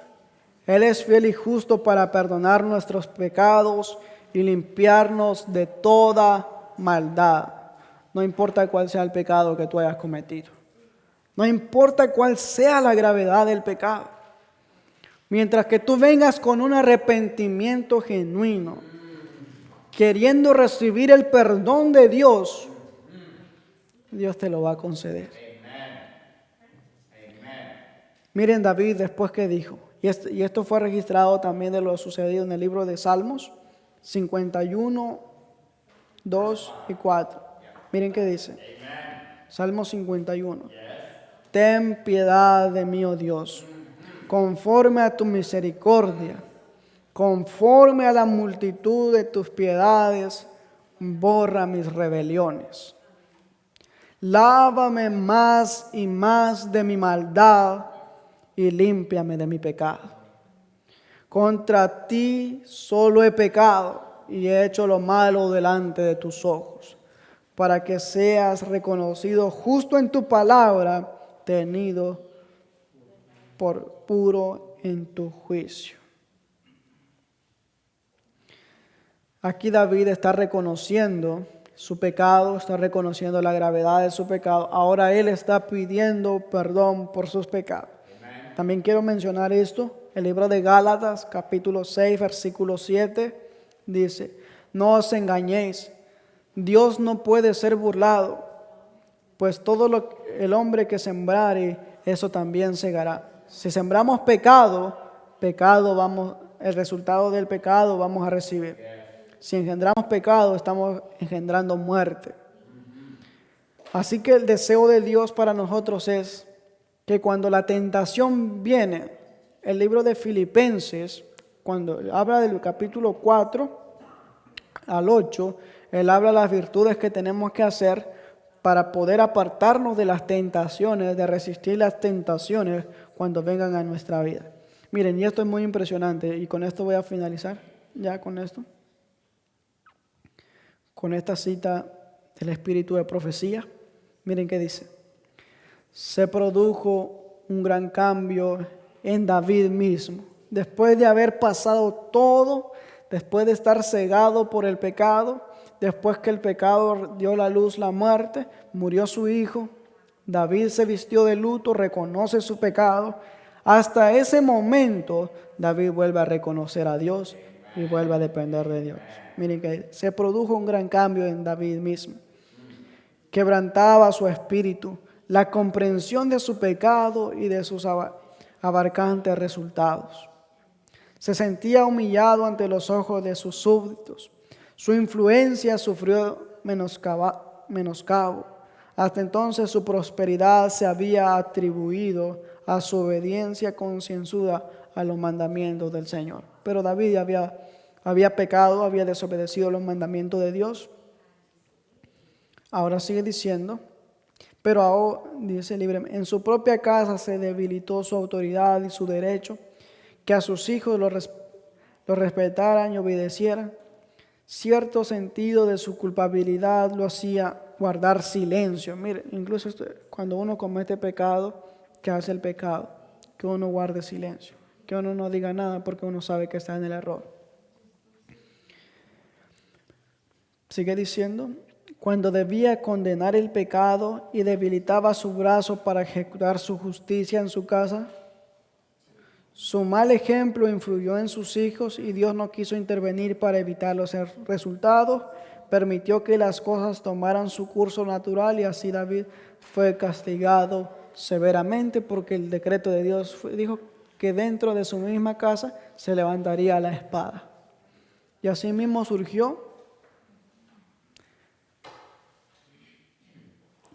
Él es fiel y justo para perdonar nuestros pecados y limpiarnos de toda maldad. No importa cuál sea el pecado que tú hayas cometido. No importa cuál sea la gravedad del pecado. Mientras que tú vengas con un arrepentimiento genuino, queriendo recibir el perdón de Dios, Dios te lo va a conceder. Miren David después que dijo, y esto fue registrado también de lo sucedido en el libro de Salmos 51, 2 y 4. Miren qué dice. Salmo 51. Ten piedad de mí, oh Dios, conforme a tu misericordia, conforme a la multitud de tus piedades, borra mis rebeliones. Lávame más y más de mi maldad y límpiame de mi pecado. Contra ti solo he pecado y he hecho lo malo delante de tus ojos, para que seas reconocido justo en tu palabra, tenido por puro en tu juicio. Aquí David está reconociendo su pecado, está reconociendo la gravedad de su pecado. Ahora él está pidiendo perdón por sus pecados. También quiero mencionar esto. El libro de Gálatas, capítulo 6, versículo 7, dice, no os engañéis, Dios no puede ser burlado, pues todo el hombre que sembrare, eso también segará. Si sembramos pecado, el resultado del pecado vamos a recibir. Si engendramos pecado, estamos engendrando muerte. Así que el deseo de Dios para nosotros es que cuando la tentación viene, el libro de Filipenses, cuando habla del capítulo 4 al 8, él habla de las virtudes que tenemos que hacer para poder apartarnos de las tentaciones, de resistir las tentaciones cuando vengan a nuestra vida. Miren, y esto es muy impresionante, y con esto voy a finalizar, ya con esto. Con esta cita del espíritu de profecía, miren qué dice. Se produjo un gran cambio en David mismo. Después de haber pasado todo, después de estar cegado por el pecado, después que el pecado dio a la luz la muerte, murió su hijo, David se vistió de luto, reconoce su pecado. Hasta ese momento, David vuelve a reconocer a Dios y vuelve a depender de Dios. Miren que se produjo un gran cambio en David mismo. Quebrantaba su espíritu, la comprensión de su pecado y de sus abarcantes resultados. Se sentía humillado ante los ojos de sus súbditos. Su influencia sufrió menoscabo. Hasta entonces su prosperidad se había atribuido a su obediencia concienzuda a los mandamientos del Señor. Pero David había pecado, había desobedecido los mandamientos de Dios. Ahora sigue diciendo, pero ahora, dice libremente, en su propia casa se debilitó su autoridad y su derecho, que a sus hijos lo respetaran y obedecieran. Cierto sentido de su culpabilidad lo hacía guardar silencio. Mire, incluso cuando uno comete pecado, ¿qué hace el pecado? Que uno guarde silencio, que uno no diga nada porque uno sabe que está en el error. Sigue diciendo, cuando debía condenar el pecado y debilitaba su brazo para ejecutar su justicia en su casa, su mal ejemplo influyó en sus hijos y Dios no quiso intervenir para evitar los resultados. Permitió que las cosas tomaran su curso natural y así David fue castigado severamente porque el decreto de Dios dijo que dentro de su misma casa se levantaría la espada. Y así mismo surgió.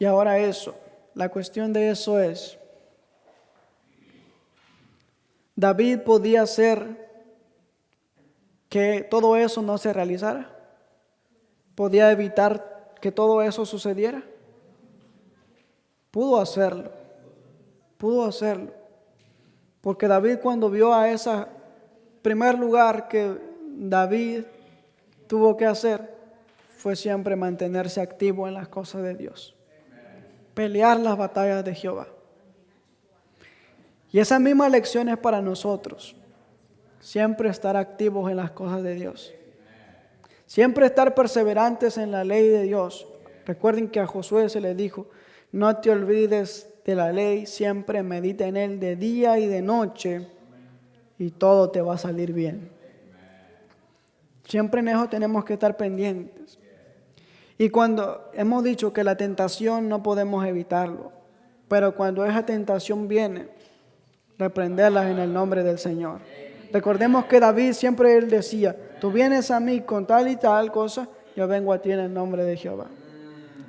Y ahora la cuestión de eso es, David podía hacer que todo eso no se realizara. Podía evitar que todo eso sucediera. Pudo hacerlo. Porque David, cuando vio a ese primer lugar que David tuvo que hacer, fue siempre mantenerse activo en las cosas de Dios. Pelear las batallas de Jehová. Y esa misma lección es para nosotros. Siempre estar activos en las cosas de Dios. Siempre estar perseverantes en la ley de Dios. Recuerden que a Josué se le dijo, no te olvides de la ley, siempre medita en él de día y de noche y todo te va a salir bien. Siempre en eso tenemos que estar pendientes. Y cuando hemos dicho que la tentación no podemos evitarlo, pero cuando esa tentación viene, reprenderlas en el nombre del Señor. Recordemos que David siempre él decía, tú vienes a mí con tal y tal cosa, yo vengo a ti en el nombre de Jehová.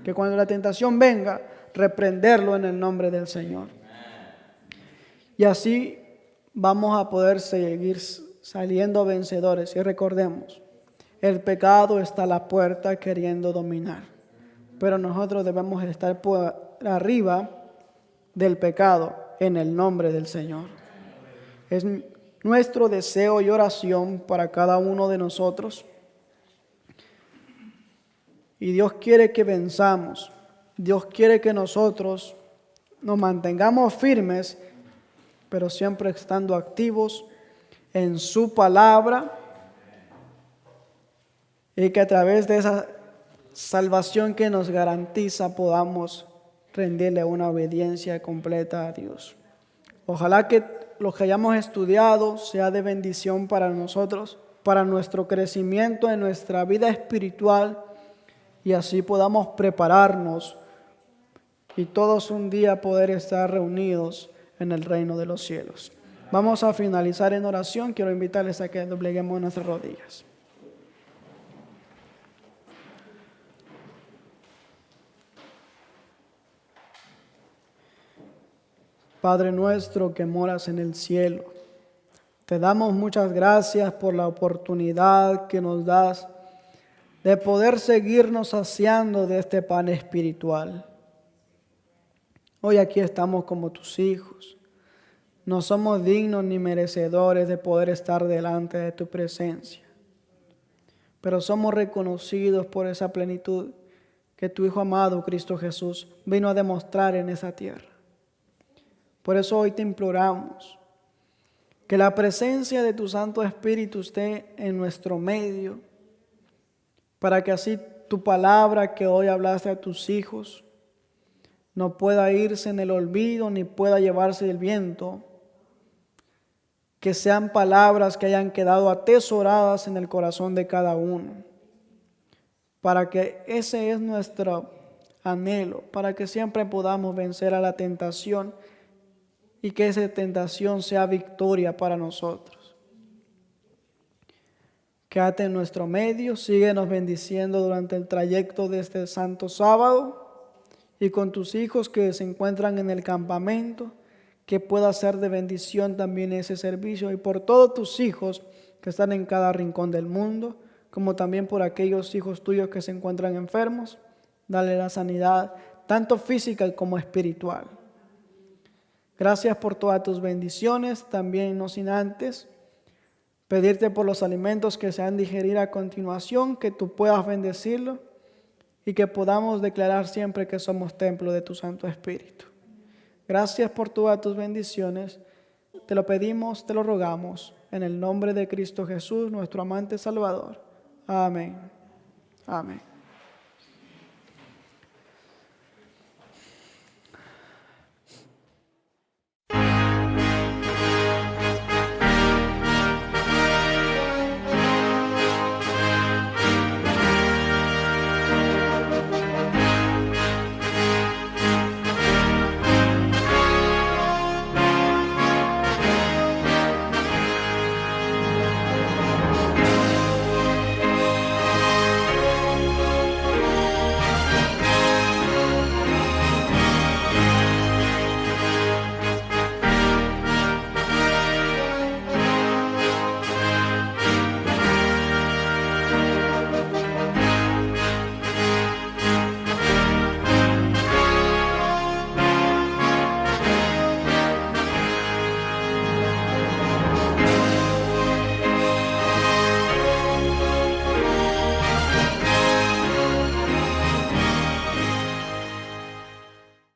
Que cuando la tentación venga, reprenderlo en el nombre del Señor. Y así vamos a poder seguir saliendo vencedores. Y recordemos, el pecado está a la puerta queriendo dominar. Pero nosotros debemos estar por arriba del pecado en el nombre del Señor. Es nuestro deseo y oración para cada uno de nosotros. Y Dios quiere que venzamos. Dios quiere que nosotros nos mantengamos firmes, pero siempre estando activos en su palabra. Y que a través de esa salvación que nos garantiza podamos rendirle una obediencia completa a Dios. Ojalá que lo que hayamos estudiado sea de bendición para nosotros, para nuestro crecimiento en nuestra vida espiritual y así podamos prepararnos y todos un día poder estar reunidos en el reino de los cielos. Vamos a finalizar en oración. Quiero invitarles a que dobleguemos nuestras rodillas. Padre nuestro que moras en el cielo, te damos muchas gracias por la oportunidad que nos das de poder seguirnos saciando de este pan espiritual. Hoy aquí estamos como tus hijos. No somos dignos ni merecedores de poder estar delante de tu presencia, pero somos reconocidos por esa plenitud que tu Hijo amado, Cristo Jesús, vino a demostrar en esa tierra. Por eso hoy te imploramos que la presencia de tu Santo Espíritu esté en nuestro medio, para que así tu palabra que hoy hablaste a tus hijos no pueda irse en el olvido ni pueda llevarse el viento, que sean palabras que hayan quedado atesoradas en el corazón de cada uno, para que ese es nuestro anhelo, para que siempre podamos vencer a la tentación y que esa tentación sea victoria para nosotros. Quédate en nuestro medio, síguenos bendiciendo durante el trayecto de este santo sábado y con tus hijos que se encuentran en el campamento, que pueda ser de bendición también ese servicio y por todos tus hijos que están en cada rincón del mundo, como también por aquellos hijos tuyos que se encuentran enfermos, dale la sanidad tanto física como espiritual. Gracias por todas tus bendiciones, también no sin antes pedirte por los alimentos que se han de digerir a continuación, que tú puedas bendecirlo y que podamos declarar siempre que somos templo de tu Santo Espíritu. Gracias por todas tus bendiciones, te lo pedimos, te lo rogamos, en el nombre de Cristo Jesús, nuestro amante Salvador. Amén. Amén.